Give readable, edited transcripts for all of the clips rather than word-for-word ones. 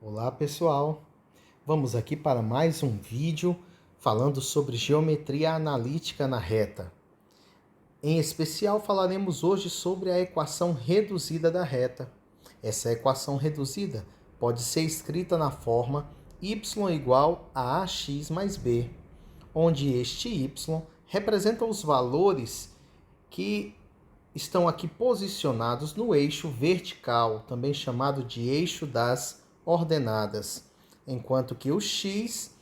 Olá pessoal, vamos aqui para mais um vídeo falando sobre geometria analítica na reta. Em especial falaremos hoje sobre a equação reduzida da reta. Essa equação reduzida pode ser escrita na forma y igual a ax mais b, onde este y representa os valores que estão aqui posicionados no eixo vertical, também chamado de eixo das ordenadas, enquanto que o x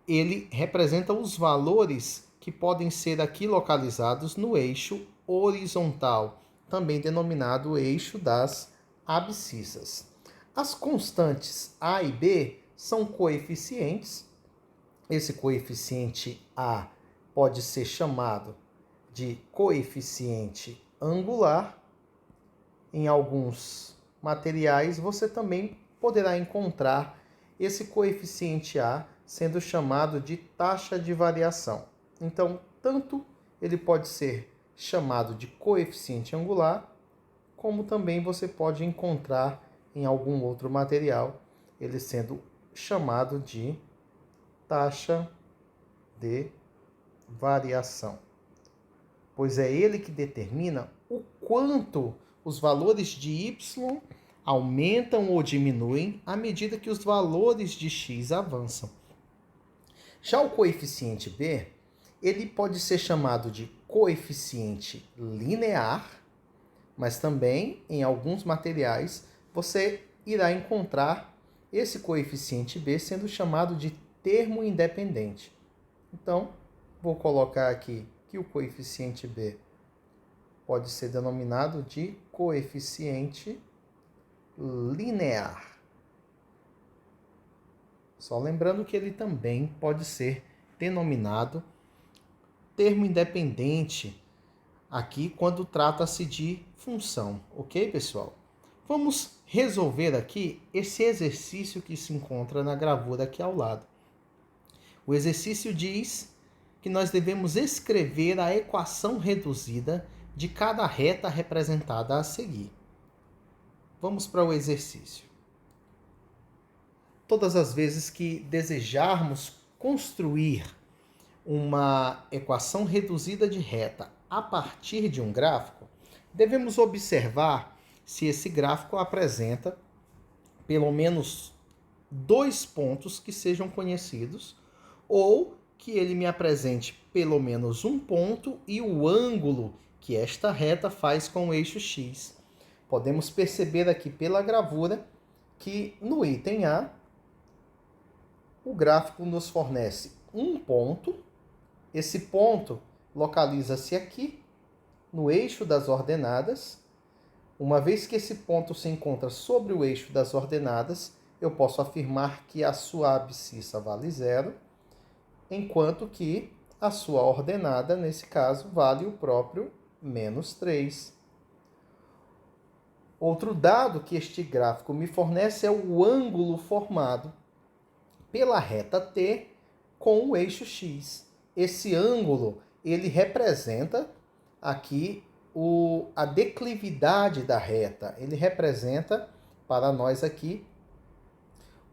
ele representa os valores que podem ser aqui localizados no eixo horizontal, também denominado eixo das abscissas. As constantes a e b são coeficientes. Esse coeficiente a pode ser chamado de coeficiente angular. Em alguns materiais você também poderá encontrar esse coeficiente a sendo chamado de taxa de variação. Então, tanto ele pode ser chamado de coeficiente angular, como também você pode encontrar em algum outro material ele sendo chamado de taxa de variação, pois é ele que determina o quanto os valores de y aumentam ou diminuem à medida que os valores de x avançam. Já o coeficiente b, ele pode ser chamado de coeficiente linear, mas também em alguns materiais você irá encontrar esse coeficiente b sendo chamado de termo independente. Então, vou colocar aqui que o coeficiente b pode ser denominado de coeficiente linear. Só lembrando que ele também pode ser denominado termo independente aqui quando trata-se de função, ok, pessoal? Vamos resolver aqui esse exercício que se encontra na gravura aqui ao lado. O exercício diz que nós devemos escrever a equação reduzida de cada reta representada a seguir. Vamos para o exercício. Todas as vezes que desejarmos construir uma equação reduzida de reta a partir de um gráfico, devemos observar se esse gráfico apresenta pelo menos dois pontos que sejam conhecidos, ou que ele me apresente pelo menos um ponto e o ângulo que esta reta faz com o eixo x. Podemos perceber aqui pela gravura que no item A, o gráfico nos fornece um ponto. Esse ponto localiza-se aqui, no eixo das ordenadas. Uma vez que esse ponto se encontra sobre o eixo das ordenadas, eu posso afirmar que a sua abscissa vale 0, enquanto que a sua ordenada, nesse caso, vale o próprio menos 3. Outro dado que este gráfico me fornece é o ângulo formado pela reta T com o eixo X. Esse ângulo, ele representa aqui a declividade da reta. Ele representa para nós aqui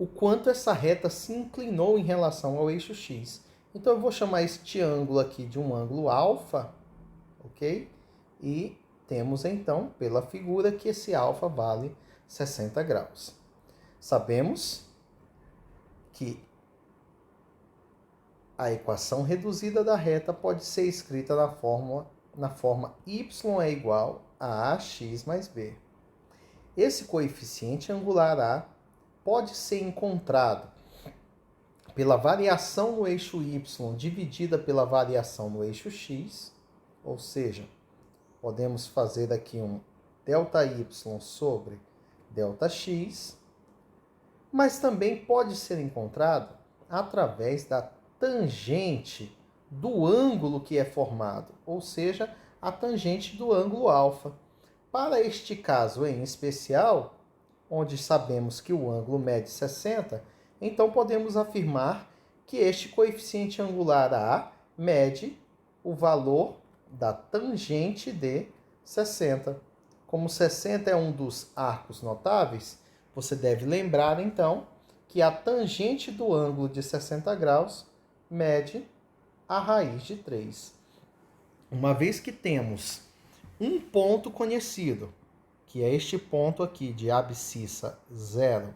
o quanto essa reta se inclinou em relação ao eixo X. Então eu vou chamar este ângulo aqui de um ângulo alfa, ok? E temos então, pela figura, que esse alfa vale 60 graus. Sabemos que a equação reduzida da reta pode ser escrita na forma y é igual a ax mais b. Esse coeficiente angular a pode ser encontrado pela variação no eixo y dividida pela variação no eixo x, ou seja, podemos fazer aqui um ΔY sobre ΔX, mas também pode ser encontrado através da tangente do ângulo que é formado, ou seja, a tangente do ângulo alfa. Para este caso em especial, onde sabemos que o ângulo mede 60, então podemos afirmar que este coeficiente angular A mede o valor da tangente de 60. Como 60 é um dos arcos notáveis, Você deve lembrar, então, que a tangente do ângulo de 60 graus mede a raiz de 3. Uma vez que temos um ponto conhecido, que é este ponto aqui de abscissa 0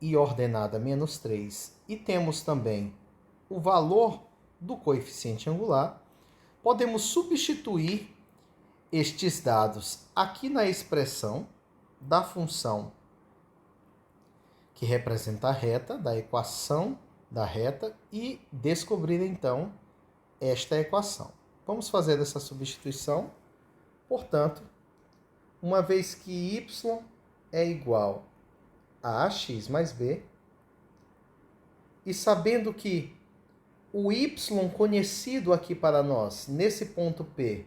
e ordenada menos 3, e temos também o valor do coeficiente angular, podemos substituir estes dados aqui na expressão da função que representa a reta, da equação da reta, e descobrir então esta equação. Vamos fazer essa substituição. Portanto, uma vez que y é igual a ax mais b, e sabendo que o y conhecido aqui para nós, nesse ponto P,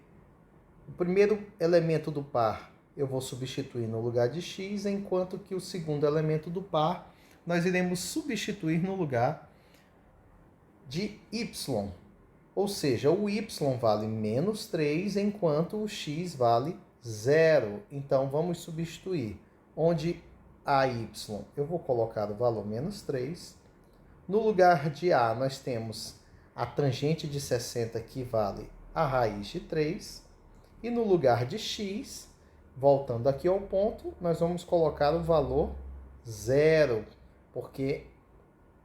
o primeiro elemento do par eu vou substituir no lugar de x, enquanto que o segundo elemento do par nós iremos substituir no lugar de y. Ou seja, o y vale menos 3, enquanto o x vale 0. Então, vamos substituir. Onde a y, eu vou colocar o valor menos 3. No lugar de a, nós temos a tangente de 60, que vale a raiz de 3. E no lugar de x, voltando aqui ao ponto, nós vamos colocar o valor 0, porque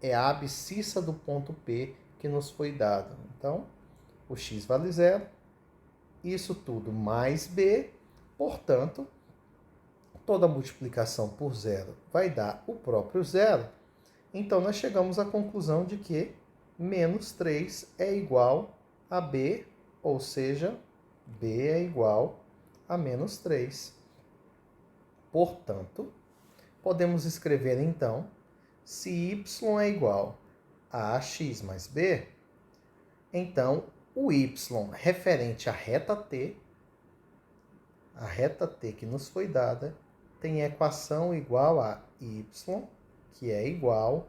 é a abscissa do ponto P que nos foi dado. Então, o x vale 0, isso tudo mais b, portanto, toda multiplicação por 0 vai dar o próprio 0. Então, nós chegamos à conclusão de que menos 3 é igual a b, ou seja, b é igual a menos 3. Portanto, podemos escrever então, se y é igual a ax mais b, então o y referente à reta t, a reta t que nos foi dada, tem equação igual a y, que é igual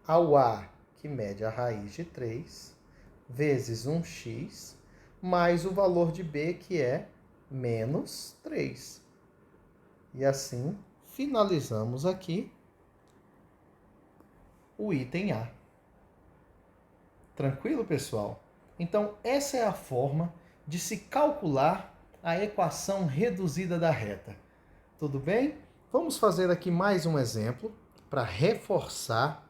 ao a, que mede a raiz de 3, vezes 1x, mais o valor de b, que é menos 3. E assim, finalizamos aqui o item A. Tranquilo, pessoal? Então, essa é a forma de se calcular a equação reduzida da reta. Tudo bem? Vamos fazer aqui mais um exemplo para reforçar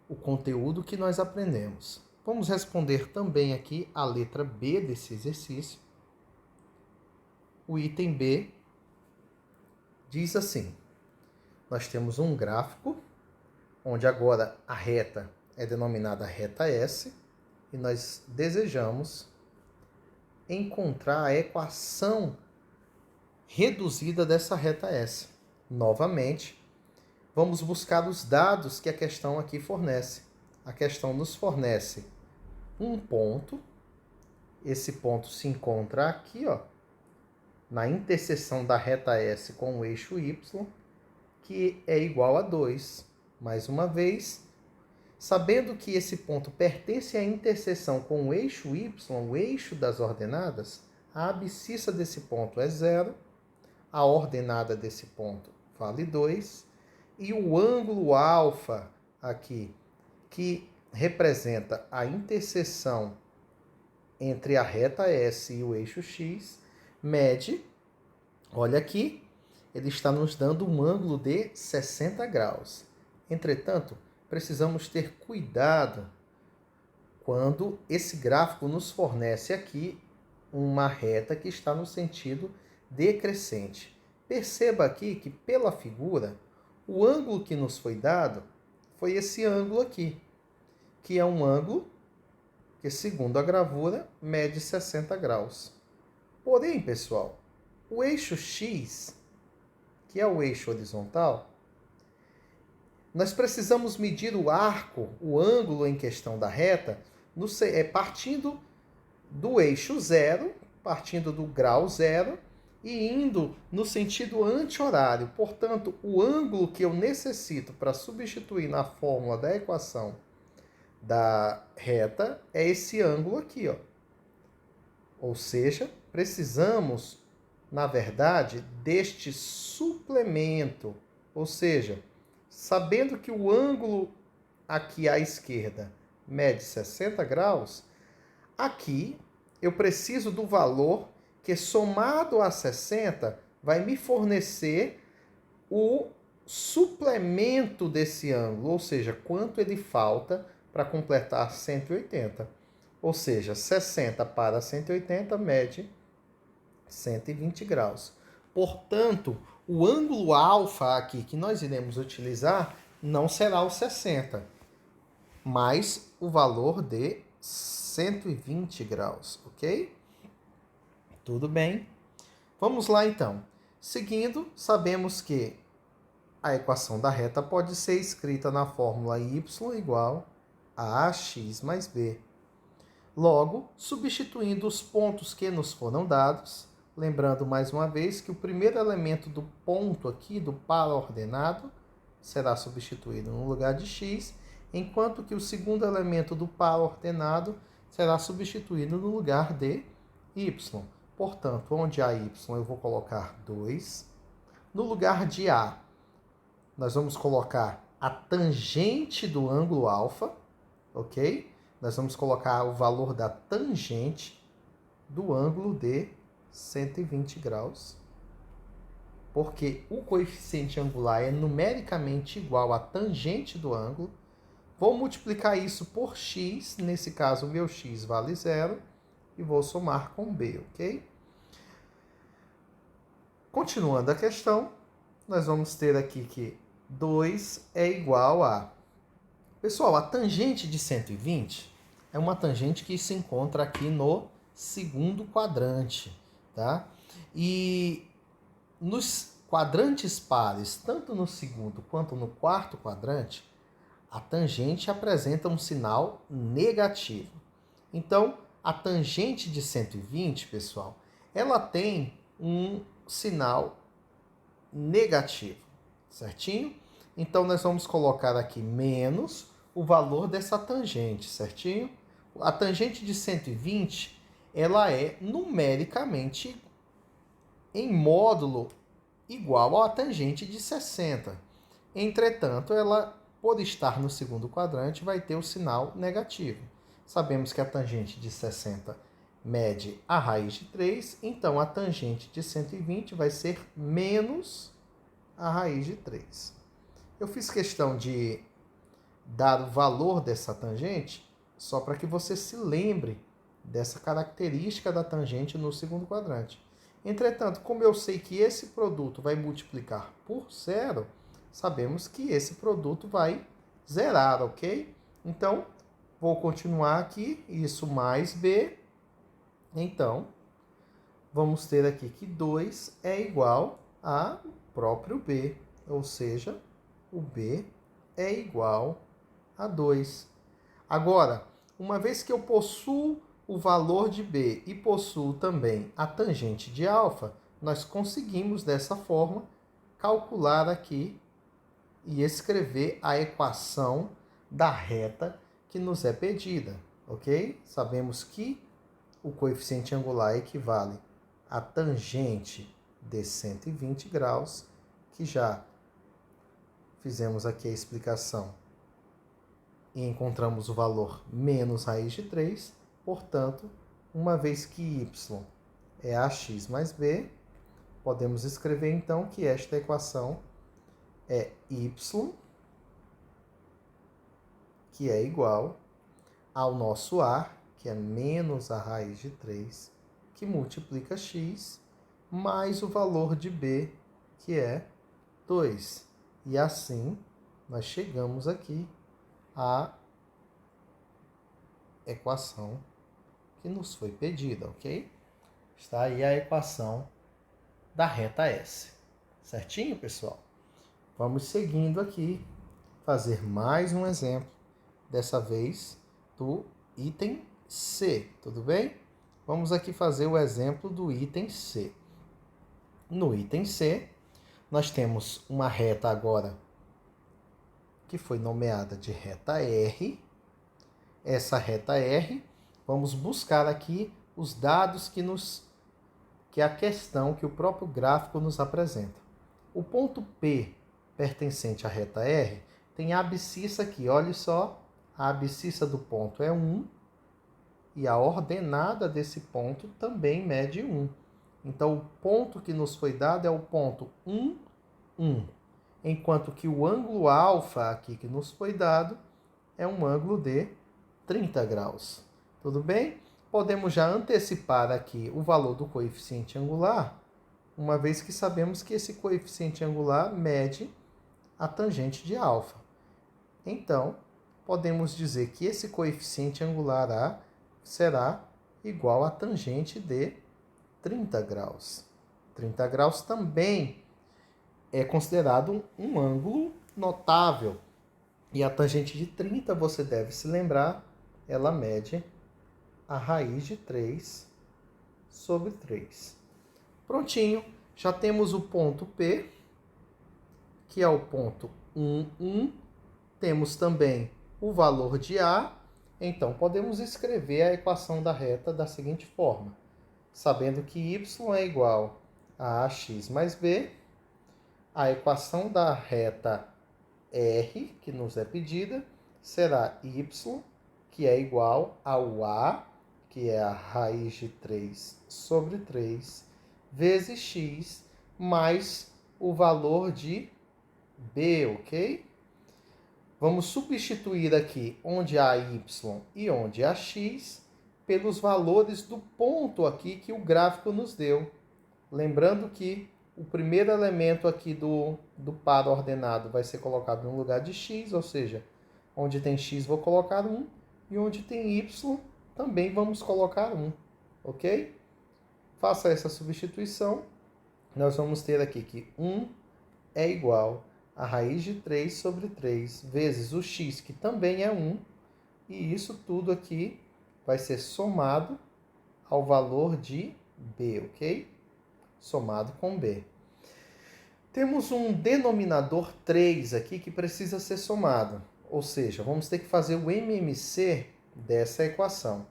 o conteúdo que nós aprendemos. Vamos responder também aqui a letra B desse exercício. O item B diz assim: nós temos um gráfico, onde agora a reta é denominada reta S, e nós desejamos encontrar a equação reduzida dessa reta S. Novamente, vamos buscar os dados que a questão aqui fornece. A questão nos fornece um ponto, esse ponto se encontra aqui, ó, na interseção da reta S com o eixo Y, que é igual a 2. Mais uma vez, sabendo que esse ponto pertence à interseção com o eixo Y, o eixo das ordenadas, a abscissa desse ponto é 0, a ordenada desse ponto vale 2, e o ângulo alfa aqui, que representa a interseção entre a reta S e o eixo X, mede, olha aqui, ele está nos dando um ângulo de 60 graus. Entretanto, precisamos ter cuidado quando esse gráfico nos fornece aqui uma reta que está no sentido decrescente. Perceba aqui que pela figura, o ângulo que nos foi dado foi esse ângulo aqui, que é um ângulo que, segundo a gravura, mede 60 graus. Porém, pessoal, o eixo X, que é o eixo horizontal, nós precisamos medir o arco, o ângulo em questão da reta, partindo do eixo 0, partindo do grau 0 e indo no sentido anti-horário. Portanto, o ângulo que eu necessito para substituir na fórmula da equação da reta é esse ângulo aqui, ó. Ou seja, precisamos na verdade, deste suplemento. Ou seja, sabendo que o ângulo aqui à esquerda mede 60 graus, aqui eu preciso do valor que, somado a 60, vai me fornecer o suplemento desse ângulo, ou seja, quanto ele falta para completar 180. Ou seja, 60 para 180 mede 120 graus. Portanto, o ângulo alfa aqui que nós iremos utilizar não será o 60, mas o valor de 120 graus, ok? Tudo bem? Vamos lá então. Seguindo, sabemos que a equação da reta pode ser escrita na fórmula y igual a ax mais b. Logo, substituindo os pontos que nos foram dados, lembrando mais uma vez que o primeiro elemento do ponto aqui, do par ordenado, será substituído no lugar de x, enquanto que o segundo elemento do par ordenado será substituído no lugar de y. Portanto, onde há y, eu vou colocar 2. No lugar de a, nós vamos colocar a tangente do ângulo alfa, ok? Nós vamos colocar o valor da tangente do ângulo de 120 graus, porque o coeficiente angular é numericamente igual à tangente do ângulo. Vou multiplicar isso por x, nesse caso o meu x vale 0, e vou somar com b, ok? Continuando a questão, nós vamos ter aqui que 2 é igual a... Pessoal, a tangente de 120 é uma tangente que se encontra aqui no segundo quadrante, tá? E nos quadrantes pares, tanto no segundo quanto no quarto quadrante, a tangente apresenta um sinal negativo. Então, a tangente de 120, pessoal, ela tem um sinal negativo, certinho? Então, nós vamos colocar aqui menos o valor dessa tangente, certinho? A tangente de 120, ela é numericamente em módulo igual à tangente de 60. Entretanto, ela, por estar no segundo quadrante, vai ter o sinal negativo. Sabemos que a tangente de 60 mede a raiz de 3, então a tangente de 120 vai ser menos a raiz de 3. Eu fiz questão de dar o valor dessa tangente só para que você se lembre dessa característica da tangente no segundo quadrante. Entretanto, como eu sei que esse produto vai multiplicar por zero, sabemos que esse produto vai zerar, ok? Então, vou continuar aqui, isso mais b. Então, vamos ter aqui que 2 é igual a próprio b, ou seja, o b é igual a 2. Agora, uma vez que eu possuo o valor de b e possuo também a tangente de alfa, nós conseguimos dessa forma calcular aqui e escrever a equação da reta que nos é pedida, ok? Sabemos que o coeficiente angular equivale à tangente de 120 graus, que já fizemos aqui a explicação e encontramos o valor menos raiz de 3, portanto, uma vez que y é ax mais b, podemos escrever então que esta equação é y, que é igual ao nosso a, que é menos a raiz de 3, que multiplica x, mais o valor de b, que é 2. E assim, nós chegamos aqui à equação que nos foi pedida, ok? Está aí a equação da reta S. Certinho, pessoal? Vamos seguindo aqui, fazer mais um exemplo, dessa vez do item C, tudo bem? Vamos aqui fazer o exemplo do item C. No item C, nós temos uma reta agora que foi nomeada de reta R. Essa reta R, vamos buscar aqui os dados que que é a questão que o próprio gráfico nos apresenta. O ponto P, pertencente à reta R, tem a abscissa aqui, olha só, a abscissa do ponto é 1, e a ordenada desse ponto também mede 1. Então, o ponto que nos foi dado é o ponto 1, 1. Enquanto que o ângulo alfa aqui que nos foi dado é um ângulo de 30 graus. Tudo bem? Podemos já antecipar aqui o valor do coeficiente angular, uma vez que sabemos que esse coeficiente angular mede a tangente de alfa. Então, podemos dizer que esse coeficiente angular A será igual à tangente de 30 graus. 30 graus também é considerado um ângulo notável. E a tangente de 30, você deve se lembrar, ela mede a raiz de 3 sobre 3. Prontinho, já temos o ponto P, que é o ponto 1, 1. Temos também o valor de A. Então, podemos escrever a equação da reta da seguinte forma. Sabendo que y é igual a ax mais b, a equação da reta R, que nos é pedida, será y, que é igual ao A, que é a raiz de 3 sobre 3, vezes x, mais o valor de b, ok? Vamos substituir aqui onde há y e onde há x pelos valores do ponto aqui que o gráfico nos deu. Lembrando que o primeiro elemento aqui do par ordenado vai ser colocado no lugar de x, ou seja, onde tem x vou colocar 1 e onde tem y também vamos colocar 1, ok? Faça essa substituição, nós vamos ter aqui que 1 é igual a raiz de 3 sobre 3 vezes o x, que também é 1, e isso tudo aqui vai ser somado ao valor de b, ok? Somado com b. Temos um denominador 3 aqui que precisa ser somado, ou seja, vamos ter que fazer o MMC dessa equação.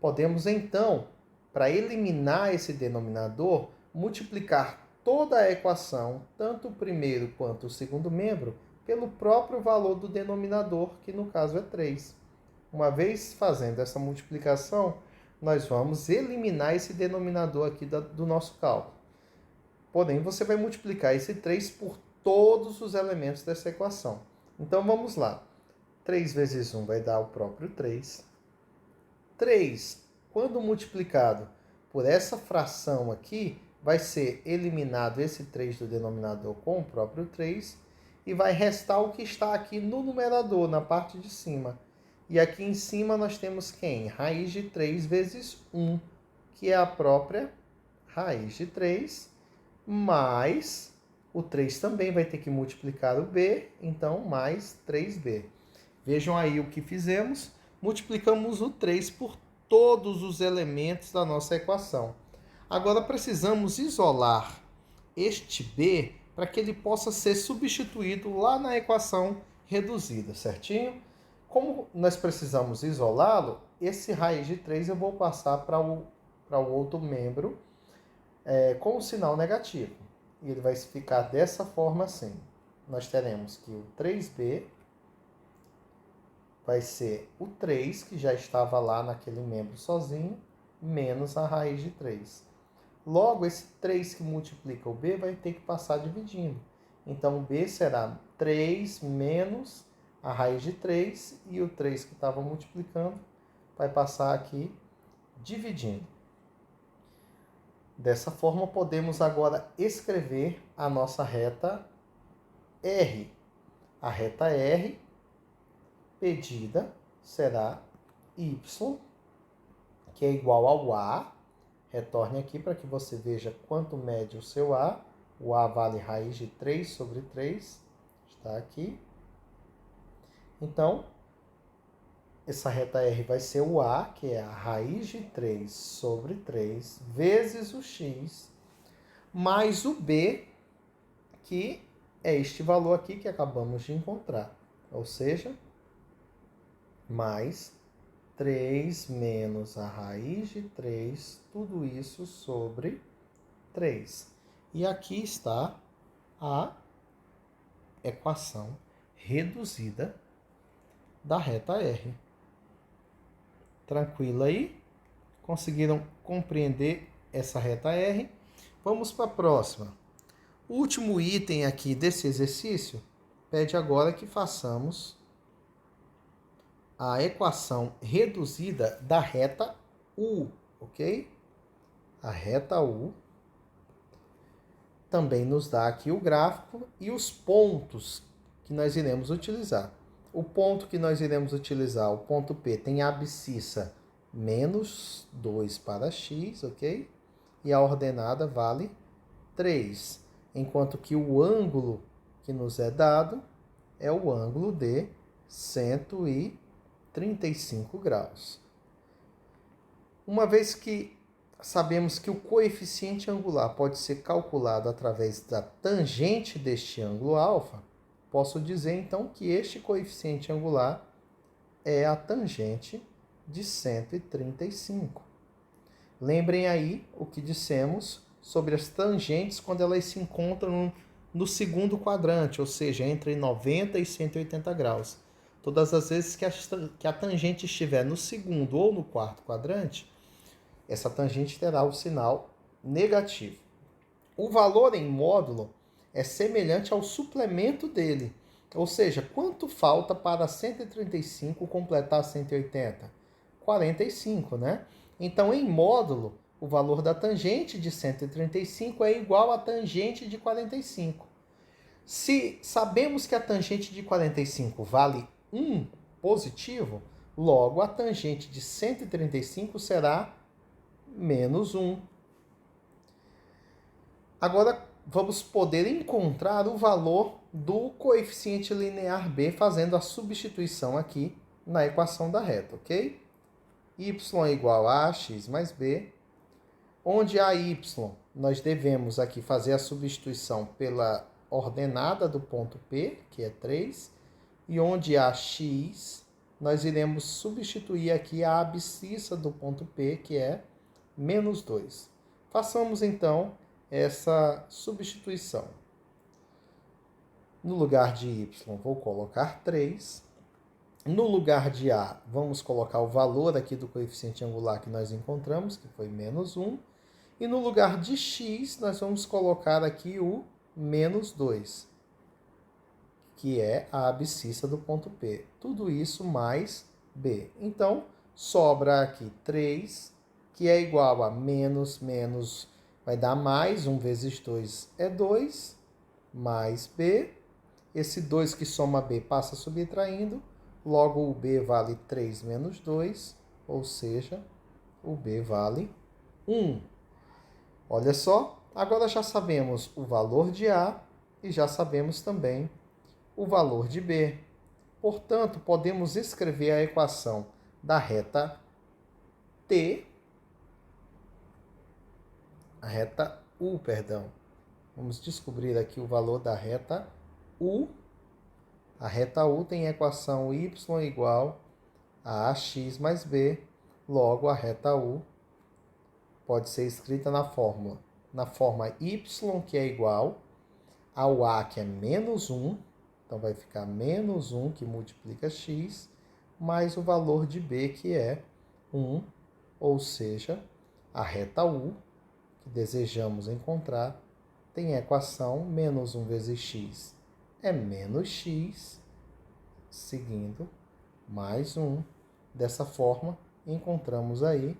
Podemos então, para eliminar esse denominador, multiplicar toda a equação, tanto o primeiro quanto o segundo membro, pelo próprio valor do denominador, que no caso é 3. Uma vez fazendo essa multiplicação, nós vamos eliminar esse denominador aqui do nosso cálculo. Porém, você vai multiplicar esse 3 por todos os elementos dessa equação. Então, vamos lá. 3 vezes 1 vai dar o próprio 3. 3, quando multiplicado por essa fração aqui, vai ser eliminado esse 3 do denominador com o próprio 3 e vai restar o que está aqui no numerador, na parte de cima. E aqui em cima nós temos quem? Raiz de 3 vezes 1, que é a própria raiz de 3, mais o 3 também vai ter que multiplicar o b, então mais 3b. Vejam aí o que fizemos. Multiplicamos o 3 por todos os elementos da nossa equação. Agora precisamos isolar este b para que ele possa ser substituído lá na equação reduzida, certinho? Como nós precisamos isolá-lo, esse raiz de 3 eu vou passar para o outro membro com o sinal negativo. E ele vai ficar dessa forma assim. Nós teremos que o 3b vai ser o 3, que já estava lá naquele membro sozinho, menos a raiz de 3. Logo, esse 3 que multiplica o b vai ter que passar dividindo. Então, o b será 3 menos a raiz de 3, e o 3 que estava multiplicando vai passar aqui dividindo. Dessa forma, podemos agora escrever a nossa reta R. A reta R pedida será y, que é igual ao A. Retorne aqui para que você veja quanto mede o seu A. O A vale raiz de 3 sobre 3. Está aqui. Então, essa reta R vai ser o A, que é a raiz de 3 sobre 3, vezes o x, mais o B, que é este valor aqui que acabamos de encontrar. Ou seja, mais 3 menos a raiz de 3, tudo isso sobre 3. E aqui está a equação reduzida da reta R. Tranquilo aí? Conseguiram compreender essa reta R? Vamos para a próxima. O último item aqui desse exercício pede agora que façamos a equação reduzida da reta U, ok? A reta U também nos dá aqui o gráfico e os pontos que nós iremos utilizar. O ponto que nós iremos utilizar, o ponto P, tem a abscissa menos 2 para x, ok? E a ordenada vale 3, enquanto que o ângulo que nos é dado é o ângulo de 135 graus. Uma vez que sabemos que o coeficiente angular pode ser calculado através da tangente deste ângulo alfa, posso dizer então que este coeficiente angular é a tangente de 135. Lembrem aí o que dissemos sobre as tangentes quando elas se encontram no segundo quadrante, ou seja, entre 90 e 180 graus. Todas as vezes que a tangente estiver no segundo ou no quarto quadrante, essa tangente terá o sinal negativo. O valor em módulo é semelhante ao suplemento dele, ou seja, quanto falta para 135 completar 180? 45, né? Então, em módulo, o valor da tangente de 135 é igual à tangente de 45. Se sabemos que a tangente de 45 vale 1 positivo, logo a tangente de 135 será menos 1. Agora, vamos poder encontrar o valor do coeficiente linear B fazendo a substituição aqui na equação da reta, ok? Y é igual a x mais b, onde a y nós devemos aqui fazer a substituição pela ordenada do ponto P, que é 3, e onde a x nós iremos substituir aqui a abscissa do ponto P, que é menos 2. Façamos então essa substituição. No lugar de y, vou colocar 3. No lugar de a, vamos colocar o valor aqui do coeficiente angular que nós encontramos, que foi menos 1. E no lugar de x, nós vamos colocar aqui o menos 2, que é a abscissa do ponto P. Tudo isso mais b. Então, sobra aqui 3, que é igual a menos vai dar mais, 1 vezes 2 é 2, mais b. Esse 2 que soma b passa subtraindo, logo o b vale 3 menos 2, ou seja, o b vale 1. Olha só, agora já sabemos o valor de a e já sabemos também o valor de b. Portanto, podemos escrever a equação da reta T, a reta U, perdão. Vamos descobrir aqui o valor da reta U. A reta U tem a equação y igual a ax mais b, logo a reta U pode ser escrita na forma y, que é igual ao a, que é menos 1, então vai ficar menos 1, que multiplica x, mais o valor de b, que é 1, ou seja, a reta U, que desejamos encontrar, tem a equação menos 1 vezes x é menos x, seguindo mais 1. Dessa forma, encontramos aí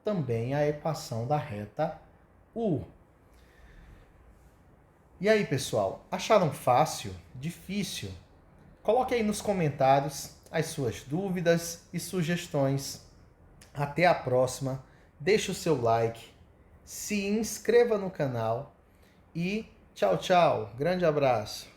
também a equação da reta U. E aí, pessoal, acharam fácil? Difícil? Coloque aí nos comentários as suas dúvidas e sugestões. Até a próxima. Deixe o seu like, se inscreva no canal e tchau, tchau. Grande abraço.